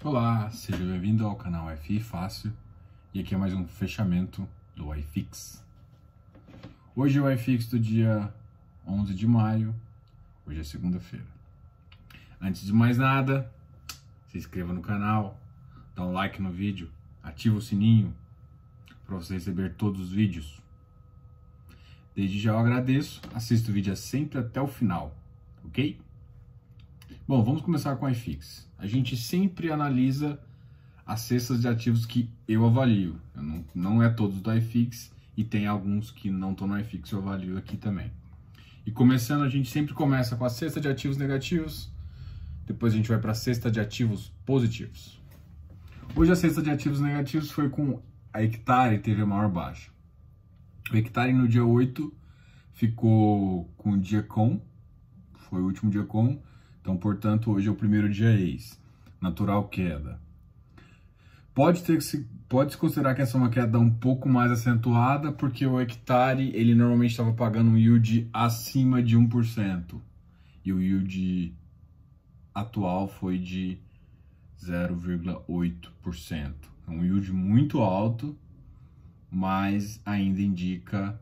Olá, seja bem-vindo ao canal FI Fácil e aqui é mais um fechamento do iFix. Hoje é o iFix do dia 11 de maio, hoje é segunda-feira. Antes de mais nada, se inscreva no canal, dá um like no vídeo, ativa o sininho para você receber todos os vídeos. Desde já eu agradeço, assista o vídeo sempre até o final, ok? Bom, vamos começar com o iFix. A gente sempre analisa as cestas de ativos que eu avalio. Não é todos do iFix e tem alguns que não estão no iFix, eu avalio aqui também. E começando, a gente sempre começa com a cesta de ativos negativos, depois a gente vai para a cesta de ativos positivos. Hoje a cesta de ativos negativos foi com a Hectare, teve a maior baixa. O Hectare no dia 8 ficou com o dia com, foi o último dia com. Então, portanto, hoje é o primeiro dia ex. Natural queda. Pode-se considerar que essa é uma queda um pouco mais acentuada, porque o Hectare, ele normalmente estava pagando um yield acima de 1%. E o yield atual foi de 0,8%. É um yield muito alto, mas ainda indica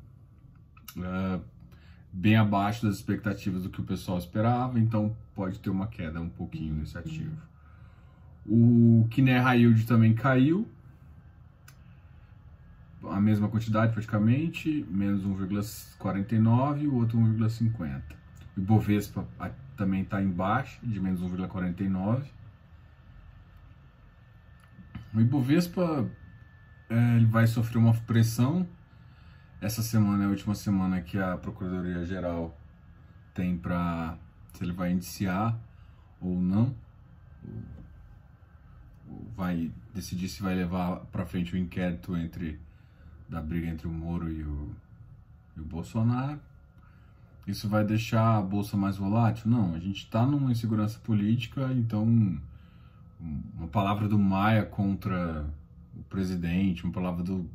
bem abaixo das expectativas do que o pessoal esperava, então pode ter uma queda um pouquinho nesse ativo. O Kinea High Yield também caiu, a mesma quantidade praticamente, menos 1,49 e o outro 1,50. O Ibovespa também está embaixo, de menos 1,49. O Ibovespa ele vai sofrer uma pressão. Essa semana é a última semana que a Procuradoria-Geral tem para se ele vai indiciar ou não, ou vai decidir se vai levar para frente o inquérito da briga entre o Moro e o Bolsonaro. Isso vai deixar a bolsa mais volátil? Não, a gente está numa insegurança política, então uma palavra do Maia contra o presidente, uma palavra do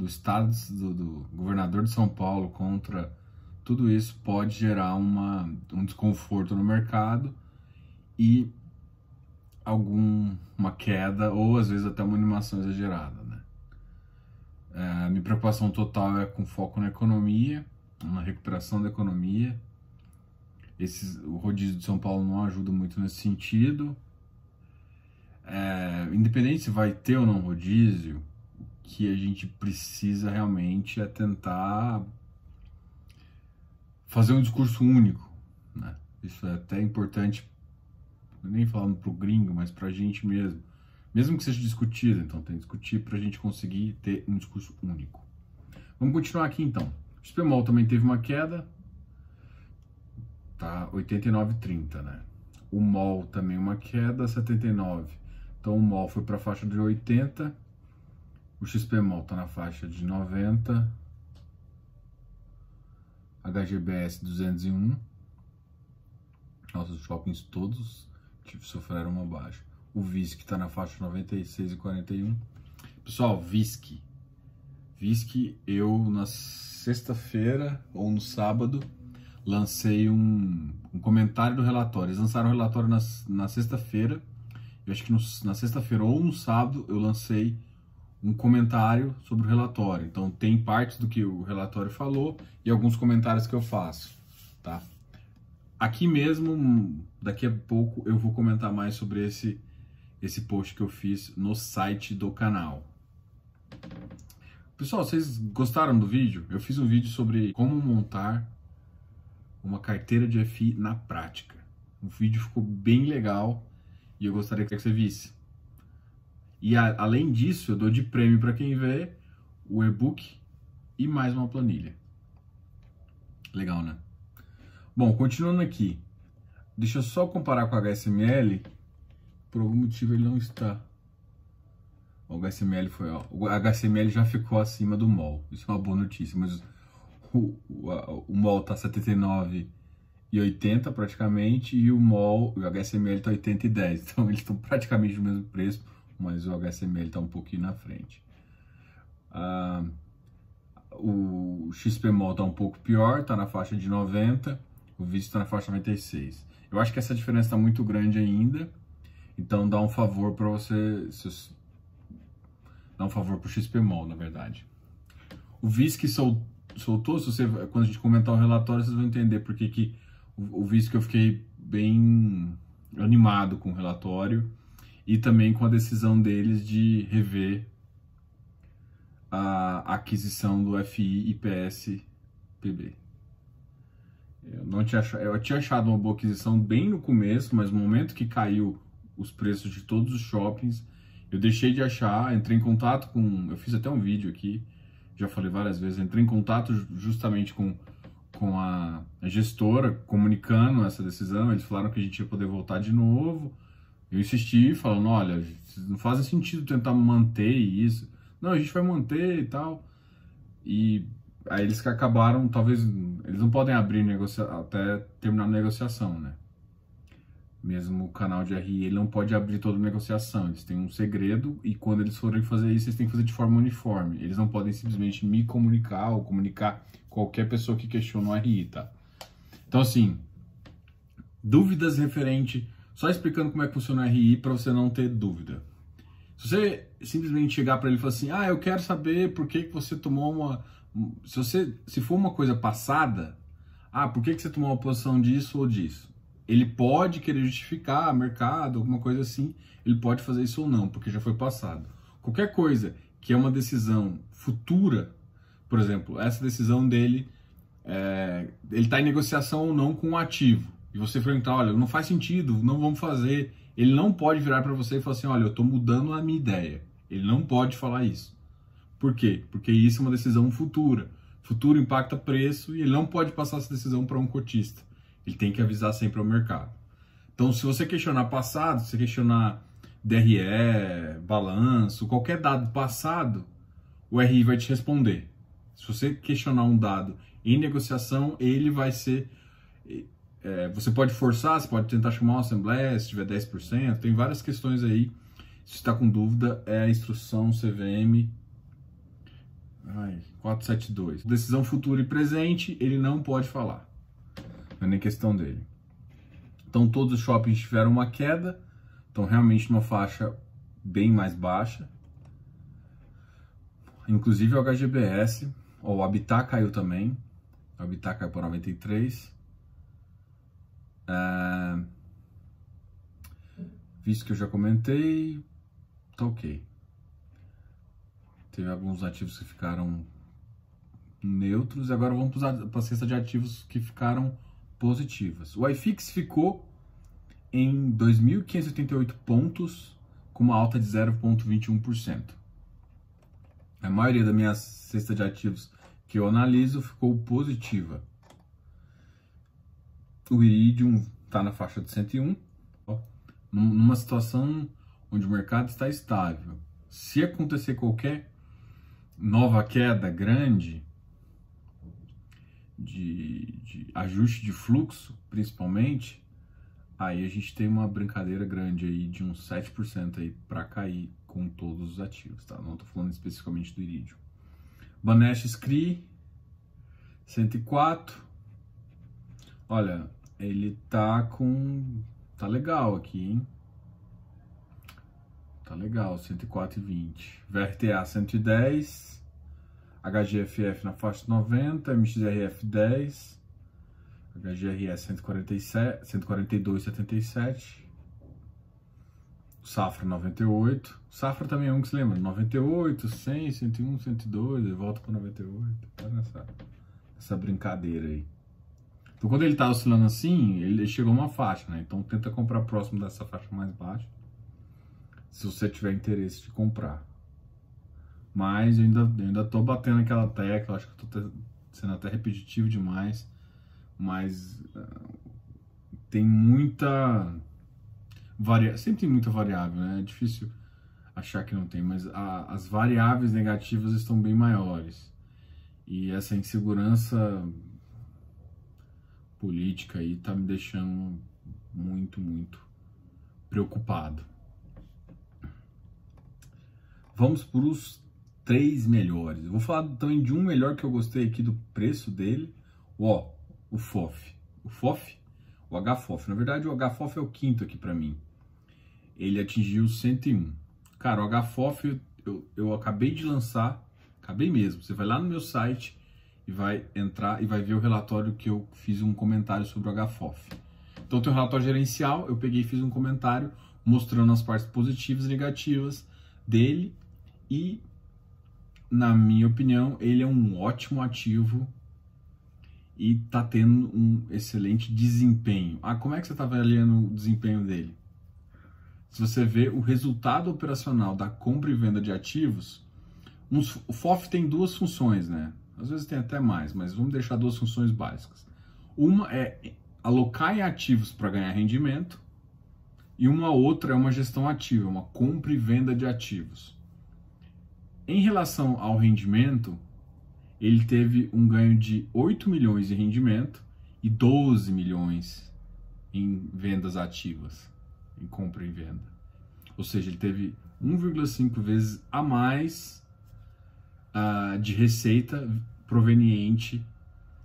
estado, do governador de São Paulo contra tudo isso pode gerar um desconforto no mercado e uma queda ou às vezes até uma animação exagerada, né? A minha preocupação total é com foco na economia, na recuperação da economia. O rodízio de São Paulo não ajuda muito nesse sentido. Independente se vai ter ou não rodízio, que a gente precisa realmente é tentar fazer um discurso único, né? Isso é até importante, nem falando para o gringo, mas para a gente mesmo que seja discutido, então tem que discutir para a gente conseguir ter um discurso único. Vamos continuar aqui então. O XPMOL também teve uma queda, tá 89,30, né? O MOL também uma queda, 79. Então o MOL foi para a faixa de 80. O XPMOL está na faixa de 90, HGBS 201, nossos shoppings todos sofreram uma baixa. O VISC está na faixa de 96,41. Pessoal, VISC, eu na sexta-feira ou no sábado lancei um comentário do relatório. Eles lançaram o relatório na sexta-feira, eu acho que na sexta-feira ou no sábado eu lancei um comentário sobre o relatório. Então tem partes do que o relatório falou e alguns comentários que eu faço, tá? Aqui mesmo, daqui a pouco eu vou comentar mais sobre esse post que eu fiz no site do canal. Pessoal, vocês gostaram do vídeo? Eu fiz um vídeo sobre como montar uma carteira de FI na prática. O vídeo ficou bem legal e eu gostaria que você visse. E além disso, eu dou de prêmio para quem vê o e-book e mais uma planilha. Legal, né? Bom, continuando aqui. Deixa eu só comparar com o HSML. Por algum motivo ele não está. O HSML o HSML já ficou acima do MOL. Isso é uma boa notícia, mas o MOL está 79,80 praticamente e o HSML está 80,10. Então eles estão praticamente no mesmo preço, mas o HSML está um pouquinho na frente. O XPMOL está um pouco pior, está na faixa de 90, o VISC está na faixa de 96. Eu acho que essa diferença está muito grande ainda. Então dá um favor para você, dá um favor pro XPMOL, na verdade. O VISC soltou, quando a gente comentar o relatório, vocês vão entender por que o VISC eu fiquei bem animado com o relatório e também com a decisão deles de rever a aquisição do FI e PSPB. Eu tinha achado uma boa aquisição bem no começo, mas no momento que caiu os preços de todos os shoppings, eu deixei de achar, entrei em contato com... Eu fiz até um vídeo aqui, já falei várias vezes, entrei em contato justamente com a gestora, comunicando essa decisão. Eles falaram que a gente ia poder voltar de novo. Eu insisti, falando, olha, não faz sentido tentar manter isso. Não, a gente vai manter e tal. E aí eles que acabaram, talvez, eles não podem abrir até terminar a negociação, né? Mesmo o canal de RI, ele não pode abrir toda a negociação, eles têm um segredo e quando eles forem fazer isso, eles têm que fazer de forma uniforme. Eles não podem simplesmente me comunicar ou comunicar qualquer pessoa que questiona o RI, tá? Então, assim, dúvidas referente, só explicando como é que funciona o RI para você não ter dúvida. Se você simplesmente chegar para ele e falar assim, eu quero saber por que você tomou uma... Se for uma coisa passada, por que você tomou uma posição disso ou disso? Ele pode querer justificar mercado, alguma coisa assim, ele pode fazer isso ou não, porque já foi passado. Qualquer coisa que é uma decisão futura, por exemplo, essa decisão dele, ele está em negociação ou não com o ativo, e você perguntar, olha, não faz sentido, não vamos fazer, ele não pode virar para você e falar assim, olha, eu estou mudando a minha ideia. Ele não pode falar isso. Por quê? Porque isso é uma decisão futura. Futuro impacta preço e ele não pode passar essa decisão para um cotista. Ele tem que avisar sempre ao mercado. Então, se você questionar passado, se você questionar DRE, balanço, qualquer dado passado, o RI vai te responder. Se você questionar um dado em negociação, ele vai ser... você pode forçar, você pode tentar chamar uma assembleia, se tiver 10%, tem várias questões aí. Se está com dúvida, é a instrução CVM 472. Decisão futura e presente, ele não pode falar. Não é nem questão dele. Então todos os shoppings tiveram uma queda, estão realmente numa faixa bem mais baixa. Inclusive o HGBS, o Habitat caiu também. O Habitat caiu para 93. Visto que eu já comentei, tá ok. Teve alguns ativos que ficaram neutros e agora vamos para a cesta de ativos que ficaram positivas. O iFix ficou em 2.588 pontos, com uma alta de 0,21%. A maioria da minha cesta de ativos que eu analiso ficou positiva. O Iridium está na faixa de 101, numa situação onde o mercado está estável. Se acontecer qualquer nova queda grande, de ajuste de fluxo, principalmente, aí a gente tem uma brincadeira grande aí de uns 7% aí para cair com todos os ativos, tá? Não tô falando especificamente do Iridium. Banesh Scree 104. Olha, ele tá legal aqui, hein? Tá legal, 104,20. VRTA 110. HGFF na faixa de 90, MXRF 10, HGRS 147, 142,77, Safra 98, Safra também é um que se lembra, 98, 100, 101, 102, ele volta para 98, tá nessa brincadeira aí. Então quando ele tá oscilando assim, ele chegou a uma faixa, né? Então tenta comprar próximo dessa faixa mais baixa, se você tiver interesse de comprar. Mas eu ainda tô batendo aquela tecla, acho que eu tô sendo até repetitivo demais, mas tem muita sempre tem muita variável, né? É difícil achar que não tem, mas as variáveis negativas estão bem maiores. E essa insegurança política aí tá me deixando muito, muito preocupado. Vamos para os 3 melhores. Eu vou falar também de um melhor que eu gostei aqui do preço dele. O FOF. O HFOF. Na verdade, o HFOF é o quinto aqui para mim. ele atingiu 101. Cara, o HFOF eu acabei de lançar, acabei mesmo. Você vai lá no meu site e vai entrar e vai ver o relatório que eu fiz um comentário sobre o HFOF. Então tem um relatório gerencial, eu peguei e fiz um comentário mostrando as partes positivas e negativas dele e, na minha opinião, ele é um ótimo ativo e tá tendo um excelente desempenho. Ah, como é que você tá avaliando o desempenho dele? Se você vê o resultado operacional da compra e venda de ativos, o FOF tem duas funções, né? Às vezes tem até mais, mas vamos deixar duas funções básicas. Uma é alocar em ativos para ganhar rendimento e uma outra é uma gestão ativa, uma compra e venda de ativos. Em relação ao rendimento, ele teve um ganho de 8 milhões de rendimento e 12 milhões em vendas ativas, em compra e venda. Ou seja, ele teve 1,5 vezes a mais de receita proveniente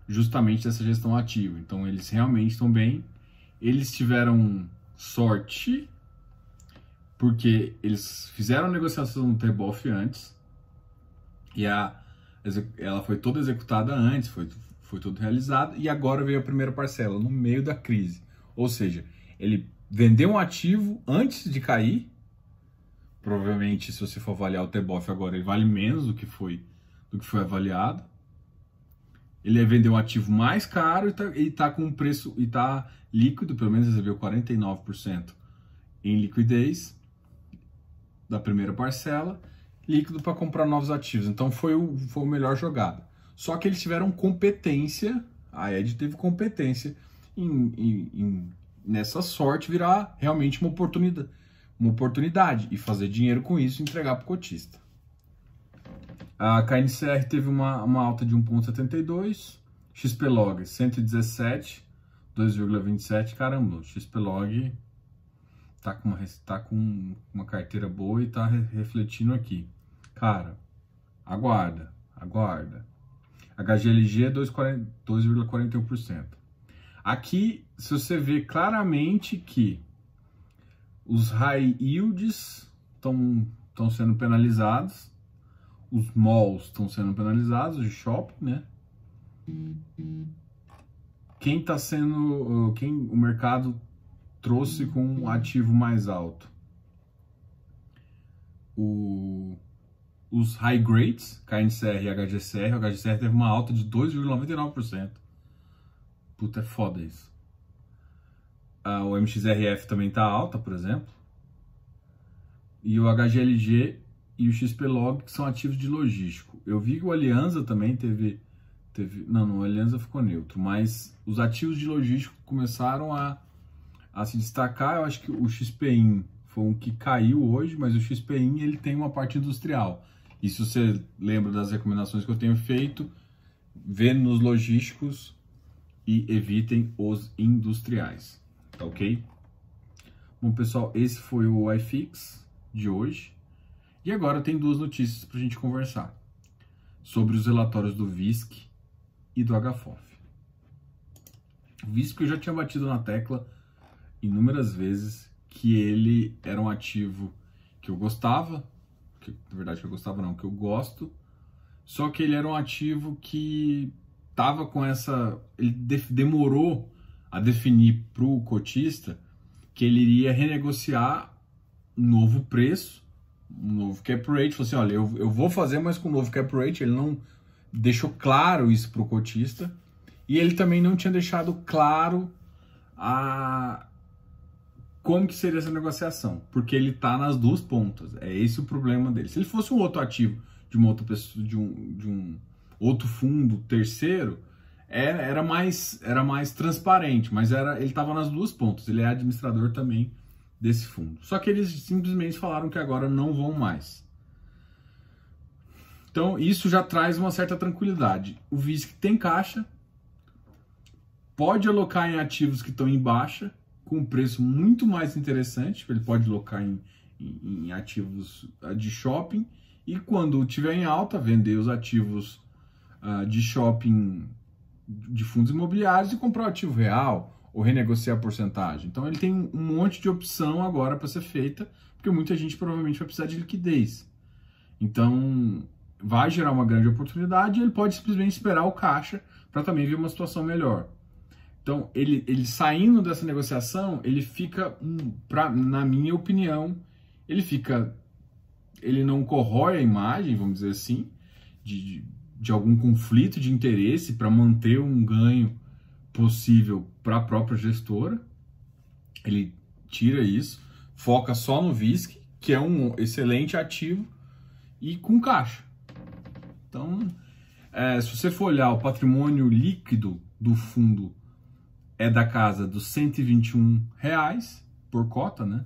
justamente dessa gestão ativa. Então, eles realmente estão bem. Eles tiveram sorte, porque eles fizeram a negociação do TBOF antes, e ela foi toda executada antes, foi tudo realizado, e agora veio a primeira parcela, no meio da crise. Ou seja, ele vendeu um ativo antes de cair, provavelmente, se você for avaliar o TBOF agora, ele vale menos do que foi avaliado. Ele vendeu um ativo mais caro e tá com um preço, e tá líquido, pelo menos recebeu 49% em liquidez da primeira parcela, líquido para comprar novos ativos. Então foi o melhor jogado. Só que eles tiveram competência, a Ed teve competência nessa sorte virar realmente uma oportunidade e fazer dinheiro com isso e entregar para o cotista. A KNCR teve uma alta de 1,72, XPlog 117, 2,27, caramba, o XPlog tá com uma carteira boa e tá refletindo aqui. Cara, aguarda. HGLG é 2,41%. Aqui, se você vê claramente que os high yields estão sendo penalizados, os malls estão sendo penalizados, os shopping, né? Quem o mercado trouxe com um ativo mais alto? Os high grades, KNCR e HGCR. O HGCR teve uma alta de 2,99%. Puta, é foda isso. O MXRF também tá alta, por exemplo. E o HGLG e o XPlog, que são ativos de logístico. Eu vi que o Alianza também teve... Não, o Alianza ficou neutro, mas os ativos de logístico começaram a se destacar. Eu acho que o XPIN foi um que caiu hoje, mas o XPIN ele tem uma parte industrial. E se você lembra das recomendações que eu tenho feito, vê nos logísticos e evitem os industriais, tá ok? Bom, pessoal, esse foi o iFix de hoje. E agora tem duas notícias para a gente conversar sobre os relatórios do VISC e do HFOF. O VISC eu já tinha batido na tecla inúmeras vezes que ele era um ativo que eu gostava, na verdade que eu gostava não, que eu gosto, só que ele era um ativo que tava com ele demorou a definir para o cotista que ele iria renegociar um novo preço, um novo cap rate. Falou assim, olha, eu vou fazer, mas com um novo cap rate. Ele não deixou claro isso para o cotista, e ele também não tinha deixado claro como que seria essa negociação, porque ele tá nas duas pontas. É esse o problema dele. Se ele fosse um outro ativo de uma outra pessoa, de um outro fundo terceiro, era mais transparente, mas ele estava nas duas pontas. Ele é administrador também desse fundo. Só que eles simplesmente falaram que agora não vão mais. Então isso já traz uma certa tranquilidade. O VISC tem caixa, pode alocar em ativos que estão em baixa, com um preço muito mais interessante. Ele pode alocar em ativos de shopping, e quando tiver em alta, vender os ativos de shopping de fundos imobiliários e comprar o ativo real, ou renegociar a porcentagem. Então ele tem um monte de opção agora para ser feita, porque muita gente provavelmente vai precisar de liquidez. Então vai gerar uma grande oportunidade e ele pode simplesmente esperar o caixa para também ver uma situação melhor. Então ele saindo dessa negociação, ele fica, na minha opinião, ele não corrói a imagem, vamos dizer assim, de algum conflito de interesse para manter um ganho possível para a própria gestora. Ele tira isso, foca só no VISC, que é um excelente ativo e com caixa. Então, se você for olhar o patrimônio líquido do fundo é da casa dos R$121 por cota, né?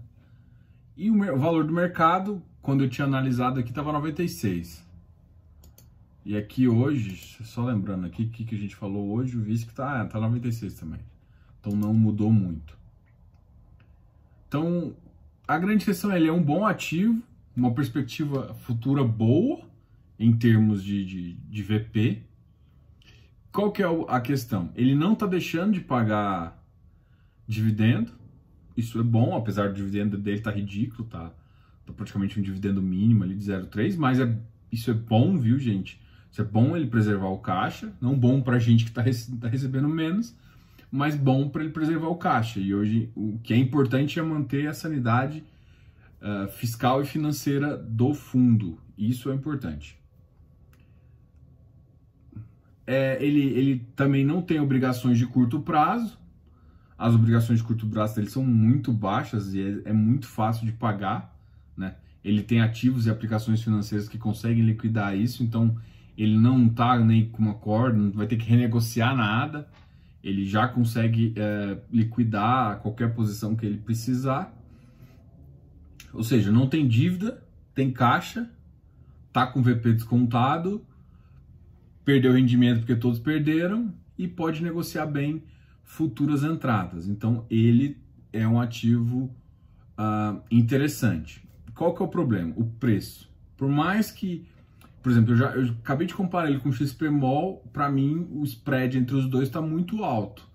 E o valor do mercado, quando eu tinha analisado aqui, estava 96. E aqui hoje, só lembrando aqui o que a gente falou hoje, o VISC tá 96 também. Então não mudou muito. Então, a grande questão é, ele é um bom ativo, uma perspectiva futura boa em termos de VP. Qual que é a questão? Ele não está deixando de pagar dividendo. Isso é bom, apesar do dividendo dele estar ridículo, tá praticamente um dividendo mínimo ali de 0,3, mas isso é bom, viu, gente? Isso é bom ele preservar o caixa, não bom para a gente que está recebendo menos, mas bom para ele preservar o caixa. E hoje o que é importante é manter a sanidade fiscal e financeira do fundo. Isso é importante. Ele também não tem obrigações de curto prazo. As obrigações de curto prazo dele são muito baixas e é muito fácil de pagar, né? Ele tem ativos e aplicações financeiras que conseguem liquidar isso, então ele não está nem com uma corda, não vai ter que renegociar nada. Ele já consegue liquidar qualquer posição que ele precisar. Ou seja, não tem dívida, tem caixa, tá com VP descontado, perdeu rendimento porque todos perderam e pode negociar bem futuras entradas. Então ele é um ativo interessante. Qual que é o problema? O preço. Por mais que, por exemplo, eu acabei de comparar ele com o XPMOL, para mim o spread entre os dois está muito alto.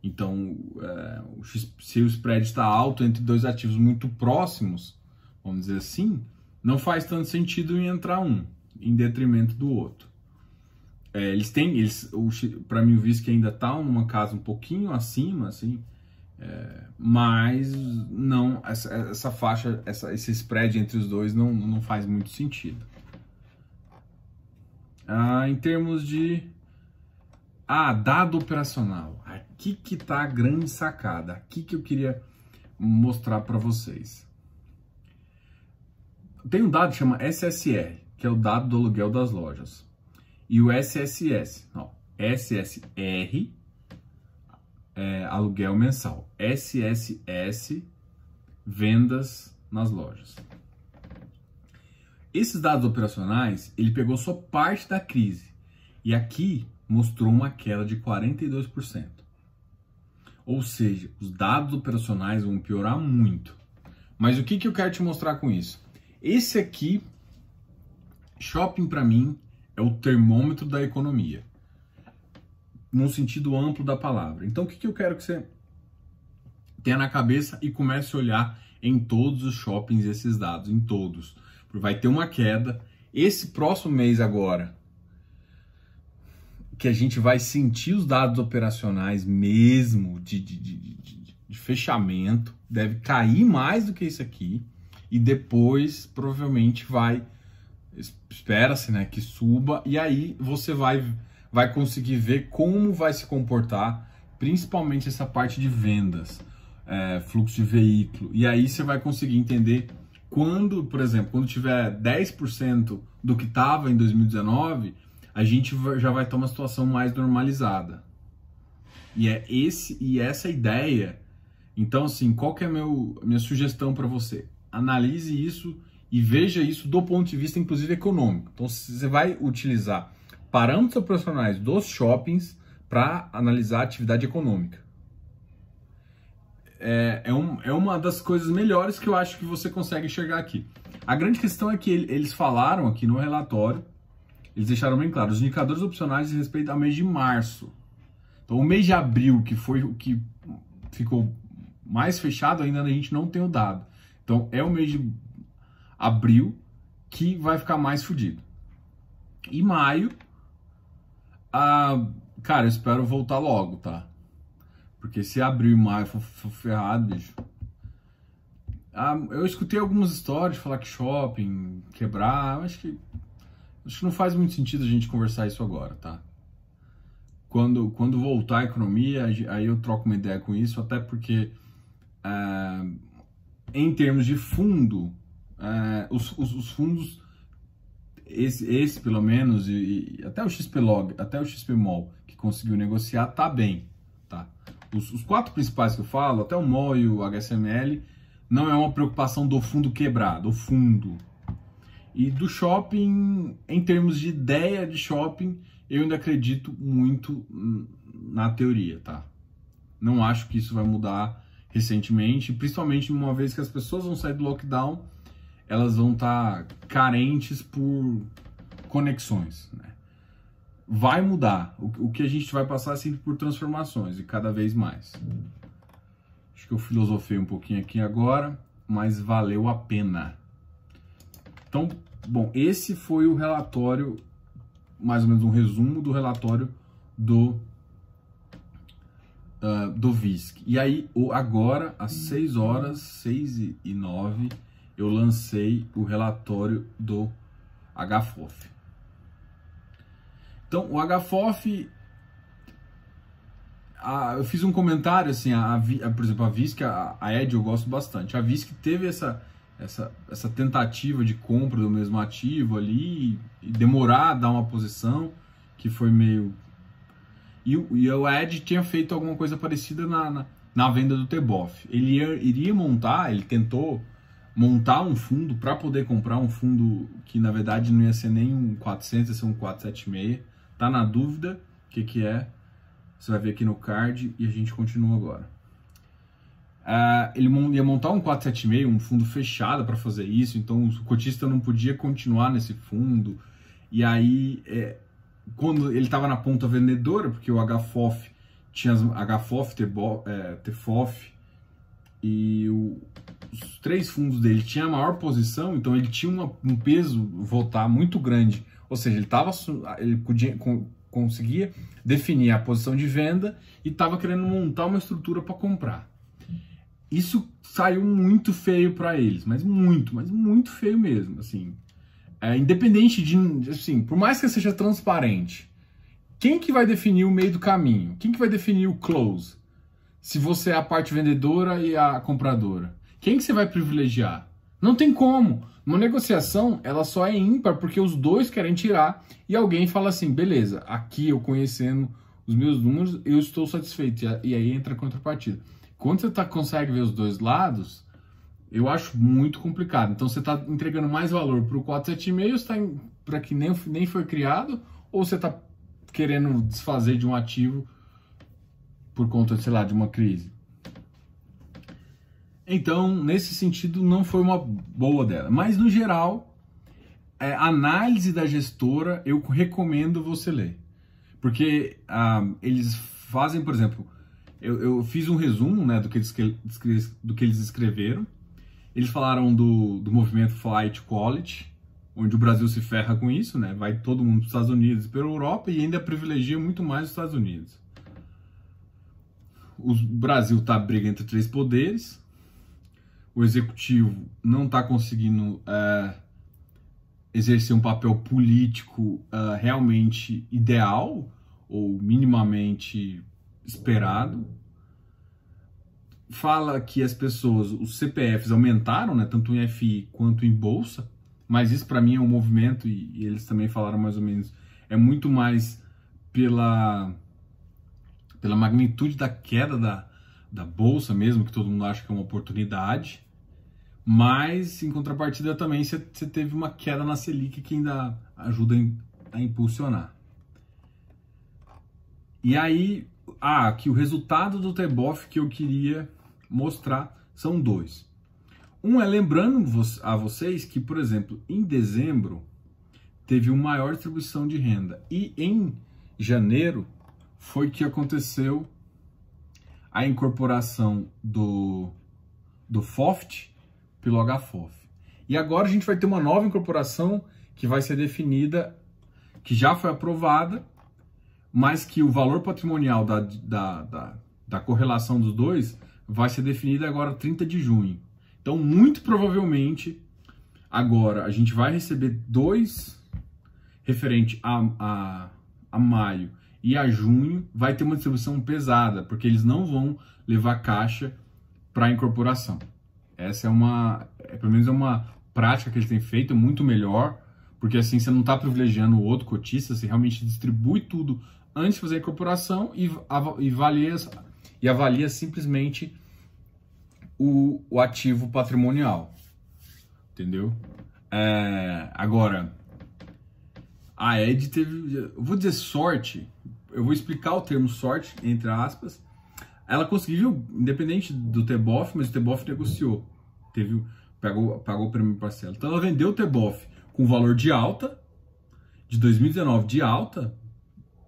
Então, se o spread está alto entre dois ativos muito próximos, vamos dizer assim, não faz tanto sentido em entrar um em detrimento do outro. Para mim o VISC ainda está numa casa um pouquinho acima, assim, mas não, essa faixa, esse spread entre os dois não faz muito sentido. Em termos de dado operacional, aqui que está a grande sacada, aqui que eu queria mostrar para vocês. Tem um dado que chama SSR, que é o dado do aluguel das lojas. E o SSR é aluguel mensal. SSS, vendas nas lojas. Esses dados operacionais, ele pegou só parte da crise. E aqui mostrou uma queda de 42%. Ou seja, os dados operacionais vão piorar muito. Mas o que eu quero te mostrar com isso? Esse aqui, shopping para mim, é o termômetro da economia, num sentido amplo da palavra. Então, o que eu quero que você tenha na cabeça e comece a olhar em todos os shoppings esses dados, em todos. Vai ter uma queda. Esse próximo mês agora, que a gente vai sentir os dados operacionais mesmo de fechamento, deve cair mais do que isso aqui, e depois provavelmente espera-se, né, que suba, e aí você vai conseguir ver como vai se comportar, principalmente essa parte de vendas, fluxo de veículo, e aí você vai conseguir entender quando, por exemplo, quando tiver 10% do que estava em 2019, a gente já vai ter uma situação mais normalizada. E essa ideia. Então, assim, qual que é a minha sugestão para você? Analise isso e veja isso do ponto de vista, inclusive, econômico. Então, você vai utilizar parâmetros operacionais dos shoppings para analisar a atividade econômica. É uma das coisas melhores que eu acho que você consegue enxergar aqui. A grande questão é que eles falaram aqui no relatório, eles deixaram bem claro, os indicadores opcionais de respeito ao mês de março. Então, o mês de abril, que foi o que ficou mais fechado, ainda a gente não tem o dado. Então é o mês de abril que vai ficar mais fodido. E maio, cara, eu espero voltar logo, tá? Porque se abril e maio for ferrado, bicho. Eu escutei algumas histórias de falar que shopping quebrar. Acho que não faz muito sentido a gente conversar isso agora, tá? Quando voltar a economia, aí eu troco uma ideia com isso, até porque em termos de fundo, os fundos, esse pelo menos, e até o XPlog, até o XPMOL, que conseguiu negociar, tá bem, tá? Os 4 principais que eu falo, até o MOL e o HSML, não é uma preocupação do fundo quebrar, do fundo. E do shopping, em termos de ideia de shopping, eu ainda acredito muito na teoria, tá? Não acho que isso vai mudar recentemente, principalmente uma vez que as pessoas vão sair do lockdown, elas vão estar carentes por conexões, né? Vai mudar. O que a gente vai passar é sempre por transformações, e cada vez mais. Acho que eu filosofei um pouquinho aqui agora, mas valeu a pena. Então, bom, esse foi o relatório, mais ou menos um resumo do relatório do VISC. E aí, agora, às 6 horas, 6h09, eu lancei o relatório do HFOF. Então, o HFOF, eu fiz um comentário, assim, por exemplo, a VISC, a Ed eu gosto bastante. A VISC teve essa tentativa de compra do mesmo ativo ali, e demorar a dar uma posição, que foi meio... E o Ed tinha feito alguma coisa parecida na venda do TBOF. Ele tentou montar um fundo para poder comprar um fundo que na verdade não ia ser nem um 400, ia ser um 476. Tá na dúvida o que é. Você vai ver aqui no card e a gente continua agora. Ele ia montar um 476, um fundo fechado para fazer isso, então o cotista não podia continuar nesse fundo. E aí, quando ele estava na ponta vendedora, porque o HFOF tinha HFOF, TFOF e os 3 fundos dele tinham a maior posição, então ele tinha um peso votar muito grande. Ou seja, ele conseguia definir a posição de venda e estava querendo montar uma estrutura para comprar. Isso saiu muito feio para eles, mas muito feio mesmo, assim. Independente de, assim, por mais que seja transparente, quem que vai definir o meio do caminho? Quem que vai definir o close? Se você é a parte vendedora e a compradora. Quem que você vai privilegiar? Não tem como. Uma negociação, ela só é ímpar porque os dois querem tirar e alguém fala assim, beleza, aqui eu conhecendo os meus números, eu estou satisfeito. E aí entra a contrapartida. Quando você consegue ver os dois lados, eu acho muito complicado. Então você está entregando mais valor para o 476, para que nem foi criado, ou você está querendo desfazer de um ativo por conta, sei lá, de uma crise. Então, nesse sentido, não foi uma boa dela. Mas, no geral, a análise da gestora, eu recomendo você ler. Porque eles fazem, por exemplo, eu fiz um resumo, né, do que eles escreveram. Eles falaram do movimento Flight Quality, onde o Brasil se ferra com isso, né? Vai todo mundo para os Estados Unidos e para a Europa e ainda privilegia muito mais os Estados Unidos. O Brasil está briga entre 3 poderes. O executivo não está conseguindo exercer um papel político realmente ideal ou minimamente esperado. Fala que as pessoas, os CPFs aumentaram, né, tanto em FI quanto em bolsa, mas isso para mim é um movimento, e eles também falaram mais ou menos, é muito mais pela magnitude da queda da bolsa mesmo, que todo mundo acha que é uma oportunidade, mas em contrapartida também você teve uma queda na Selic que ainda ajuda a impulsionar. E aí, aqui o resultado do TBOF que eu queria mostrar são 2. Um é lembrando a vocês que, por exemplo, em dezembro teve uma maior distribuição de renda e em janeiro foi que aconteceu a incorporação do FOFT pelo HFOF. E agora a gente vai ter uma nova incorporação que vai ser definida, que já foi aprovada, mas que o valor patrimonial da correlação dos dois vai ser definida agora 30 de junho. Então, muito provavelmente, agora a gente vai receber dois referente a maio e a junho, vai ter uma distribuição pesada, porque eles não vão levar caixa para incorporação. Essa pelo menos é uma prática que eles têm feito, muito melhor, porque assim você não está privilegiando o outro cotista, você realmente distribui tudo antes de fazer a incorporação e avalia simplesmente o ativo patrimonial, entendeu? Agora, a Ed teve, eu vou dizer sorte, eu vou explicar o termo sorte, entre aspas. Ela conseguiu, independente do TBOF, mas o TBOF negociou, pagou o prêmio parcela. Então ela vendeu o TBOF com valor de alta, de 2019 de alta,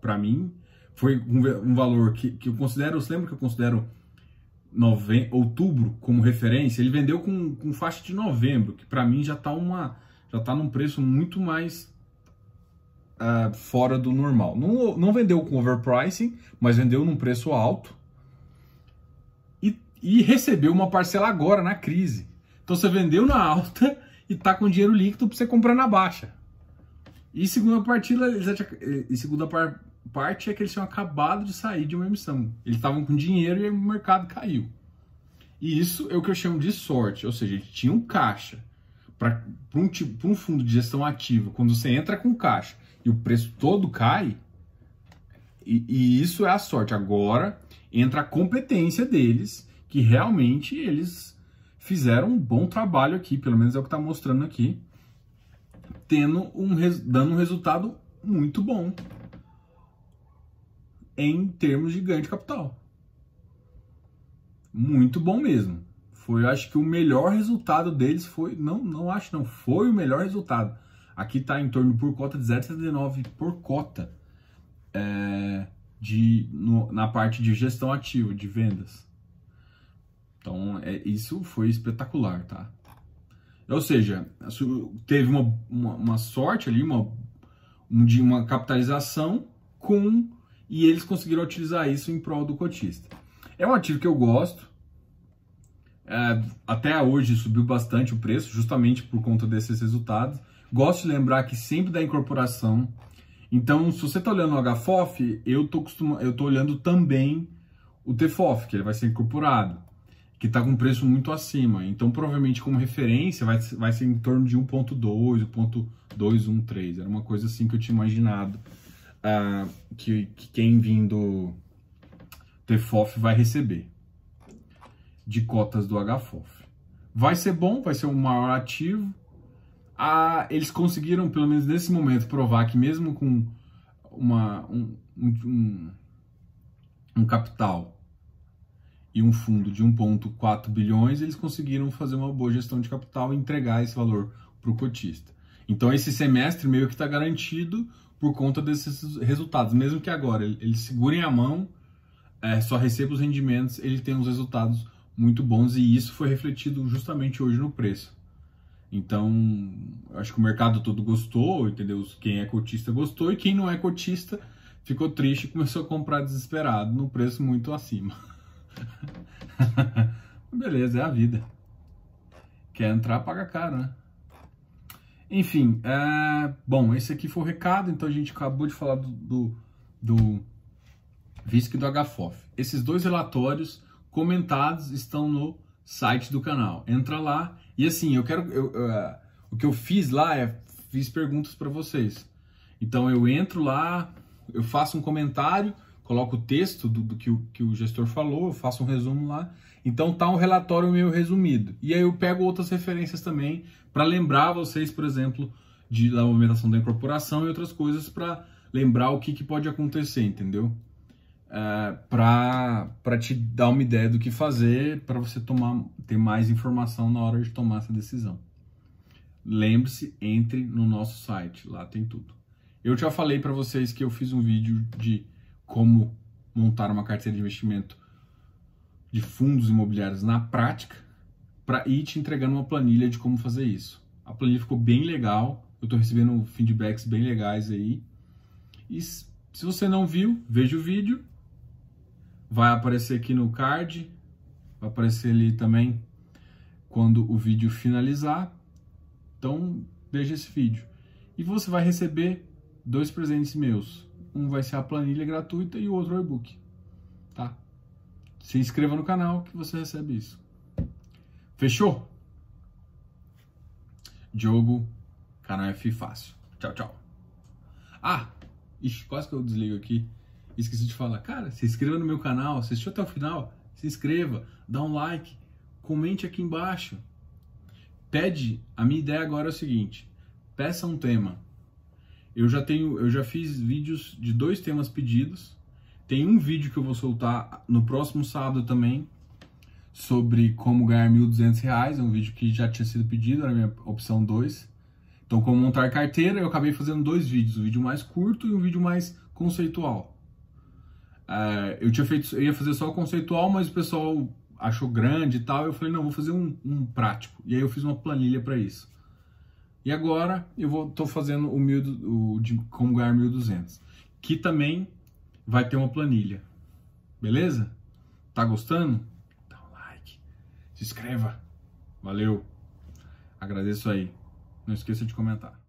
para mim, foi um valor que eu considero, você lembra que eu considero outubro como referência? Ele vendeu com faixa de novembro, que para mim já tá num preço muito mais fora do normal. Não vendeu com overpricing, mas vendeu num preço alto e recebeu uma parcela agora na crise. Então você vendeu na alta e tá com dinheiro líquido para você comprar na baixa. E segunda parte é que eles tinham acabado de sair de uma emissão. Eles estavam com dinheiro e o mercado caiu. E isso é o que eu chamo de sorte, ou seja, eles tinham caixa para um fundo de gestão ativa. Quando você entra com caixa e o preço todo cai, e isso é a sorte. Agora entra a competência deles, que realmente eles fizeram um bom trabalho aqui, pelo menos é o que está mostrando aqui, dando um resultado muito bom em termos de ganho de capital. Muito bom mesmo. Foi, acho que o melhor resultado deles foi, foi o melhor resultado. Aqui está em torno por cota de 0,79 por cota na parte de gestão ativa, de vendas. Então, isso foi espetacular, tá? Ou seja, teve uma sorte ali, de uma capitalização e eles conseguiram utilizar isso em prol do cotista. É um ativo que eu gosto. Até hoje subiu bastante o preço, justamente por conta desses resultados. Gosto de lembrar que sempre dá incorporação. Então, se você está olhando o HFOF, eu tô olhando também o TFOF, que ele vai ser incorporado, que está com um preço muito acima. Então, provavelmente, como referência, vai ser em torno de 1.2, 1.213. Era uma coisa assim que eu tinha imaginado que quem vindo TFOF vai receber de cotas do HFOF. Vai ser bom, vai ser um maior ativo. Eles conseguiram, pelo menos nesse momento, provar que mesmo com um capital e um fundo de 1,4 bilhões, eles conseguiram fazer uma boa gestão de capital e entregar esse valor para o cotista. Então esse semestre meio que está garantido por conta desses resultados. Mesmo que agora eles segurem a mão, só recebam os rendimentos, ele tem uns resultados muito bons e isso foi refletido justamente hoje no preço. Então, acho que o mercado todo gostou, entendeu? Quem é cotista gostou e quem não é cotista ficou triste e começou a comprar desesperado no preço muito acima. Beleza, é a vida. Quer entrar, paga caro, né? Enfim, bom, esse aqui foi o recado. Então a gente acabou de falar do VISC e do HFOF. Esses dois relatórios comentados estão no site do canal. Entra lá e assim, o que eu fiz lá fiz perguntas para vocês. Então eu entro lá, eu faço um comentário, coloco o texto do que o gestor falou, eu faço um resumo lá. Então tá um relatório meio resumido. E aí eu pego outras referências também para lembrar vocês, por exemplo, da movimentação da incorporação e outras coisas para lembrar o que pode acontecer, entendeu? Para te dar uma ideia do que fazer, para você ter mais informação na hora de tomar essa decisão. Lembre-se, entre no nosso site, lá tem tudo. Eu já falei para vocês que eu fiz um vídeo de como montar uma carteira de investimento de fundos imobiliários na prática para ir te entregando uma planilha de como fazer isso. A planilha ficou bem legal, eu estou recebendo feedbacks bem legais aí. E se você não viu, veja o vídeo, vai aparecer aqui no card, vai aparecer ali também quando o vídeo finalizar. Então veja esse vídeo. E você vai receber 2 presentes meus. Um vai ser a planilha gratuita e o outro o e-book. Tá? Se inscreva no canal que você recebe isso. Fechou? Diogo, canal F Fácil. Tchau, tchau. Ah, ixi, quase que eu desligo aqui. Esqueci de falar. Cara, se inscreva no meu canal. Assistiu até o final? Se inscreva, dá um like, comente aqui embaixo. A minha ideia agora é o seguinte: peça um tema. Eu já fiz vídeos de 2 temas pedidos. Tem um vídeo que eu vou soltar no próximo sábado também, sobre como ganhar R$1.200. É um vídeo que já tinha sido pedido, era a minha opção 2. Então, como montar carteira, eu acabei fazendo 2 vídeos, um vídeo mais curto e um vídeo mais conceitual. Eu ia fazer só o conceitual, mas o pessoal achou grande e tal, eu falei, não, vou fazer um prático. E aí eu fiz uma planilha para isso. E agora tô fazendo o de como ganhar 1.200, que também vai ter uma planilha. Beleza? Tá gostando? Dá um like, se inscreva. Valeu. Agradeço aí. Não esqueça de comentar.